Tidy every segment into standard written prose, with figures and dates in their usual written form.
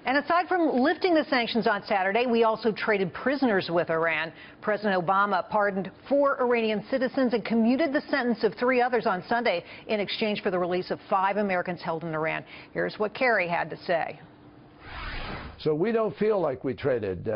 And aside from lifting the sanctions on Saturday, we also traded prisoners with Iran. President Obama pardoned 4 Iranian citizens and commuted the sentence of 3 others on Sunday in exchange for the release of 5 Americans held in Iran. Here's what Kerry had to say. So we don't feel like we traded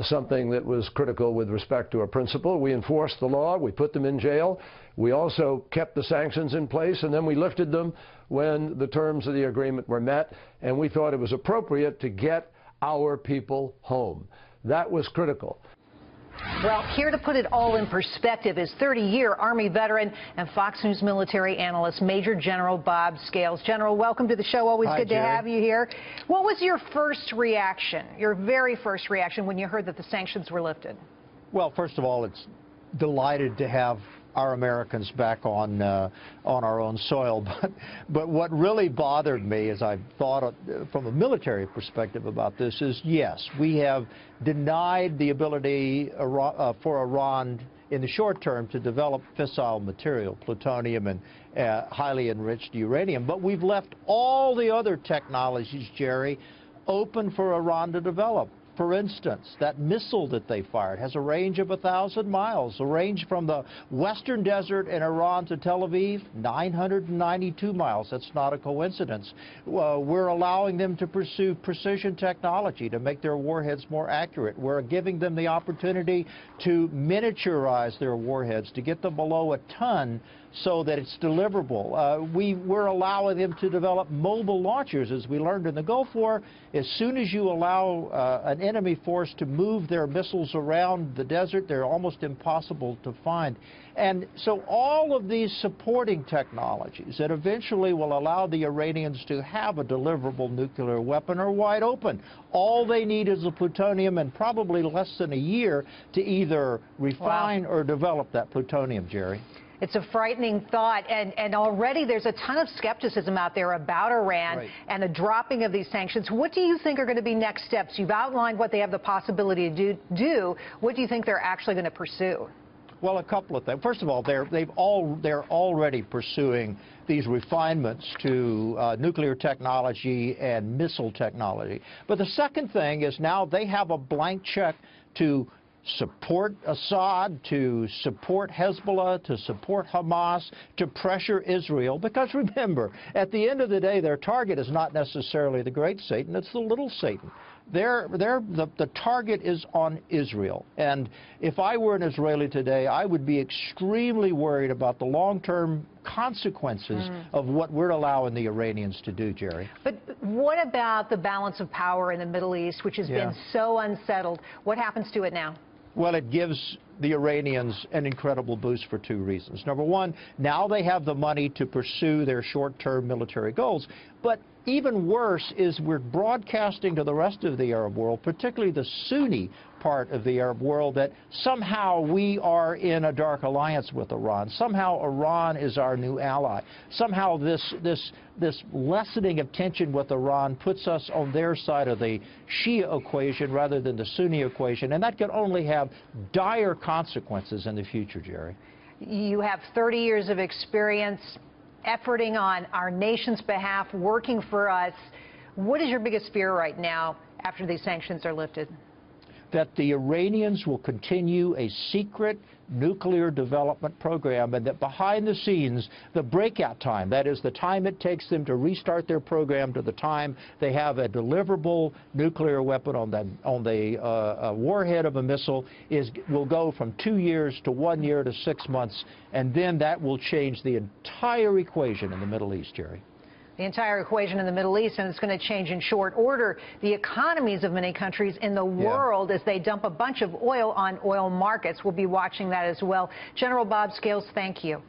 something that was critical with respect to a principle. We enforced the law. We put them in jail. We also kept the sanctions in place, and then we lifted them when the terms of the agreement were met, and we thought it was appropriate to get our people home. That was critical. Well, here to put it all in perspective is 30-year Army veteran and Fox News military analyst, Major General Bob Scales. General, welcome to the show. Always Hi, good to Jerry. have you here. What was your first reaction, your very first reaction, when you heard that the sanctions were lifted? Well, first of all, it's delighted to have our Americans back on our own soil. But what really bothered me, as I thought from a military perspective about this, is yes, we have denied the ability for Iran in the short term to develop fissile material, plutonium and highly enriched uranium. But we've left all the other technologies, Jerry, open for Iran to develop. For instance, that missile that they fired has a range of 1,000 miles, a range from the western desert in Iran to Tel Aviv, 992 miles. That's not a coincidence. We're allowing them to pursue precision technology to make their warheads more accurate. We're giving them the opportunity to miniaturize their warheads, to get them below a ton so that it's deliverable. We're allowing them to develop mobile launchers. As we learned in the Gulf War, as soon as you allow an enemy force to move their missiles around the desert, they're almost impossible to find. And so all of these supporting technologies that eventually will allow the Iranians to have a deliverable nuclear weapon are wide open. All they need is the plutonium and probably less than a year to either refine or develop that plutonium, Jerry. It's a frightening thought, and already there's a ton of skepticism out there about Iran and the dropping of these sanctions. What do you think are going to be next steps? You've outlined what they have the possibility to do. What do you think they're actually going to pursue? Well, a couple of things. First of all, they're already pursuing these refinements to nuclear technology and missile technology. But the second thing is now they have a blank check to support Assad, to support Hezbollah, to support Hamas, to pressure Israel. Because remember, at the end of the day, their target is not necessarily the great Satan, it's the little Satan. The target is on Israel. And if I were an Israeli today, I would be extremely worried about the long-term consequences of what we're allowing the Iranians to do, Jerry. But what about the balance of power in the Middle East, which has been so unsettled? What happens to it now? Well, it gives the Iranians an incredible boost for 2 reasons. Number one, now they have the money to pursue their short-term military goals. But even worse is we're broadcasting to the rest of the Arab world, particularly the Sunni part of the Arab world, that somehow we are in a dark alliance with Iran. Somehow Iran is our new ally. Somehow this lessening of tension with Iran puts us on their side of the Shia equation rather than the Sunni equation, and that could only have dire consequences in the future, Jerry. You have 30 years of experience efforting on our nation's behalf, working for us. What is your biggest fear right now after these sanctions are lifted? That the Iranians will continue a secret nuclear development program, and that behind the scenes, the breakout time, that is the time it takes them to restart their program to the time they have a deliverable nuclear weapon on the warhead of a missile, will go from 2 years to 1 year to 6 months, and then that will change the entire equation in the Middle East, Jerry. The entire equation in the Middle East, and it's going to change in short order the economies of many countries in the world as they dump a bunch of oil on oil markets. We'll be watching that as well. General Bob Scales, thank you.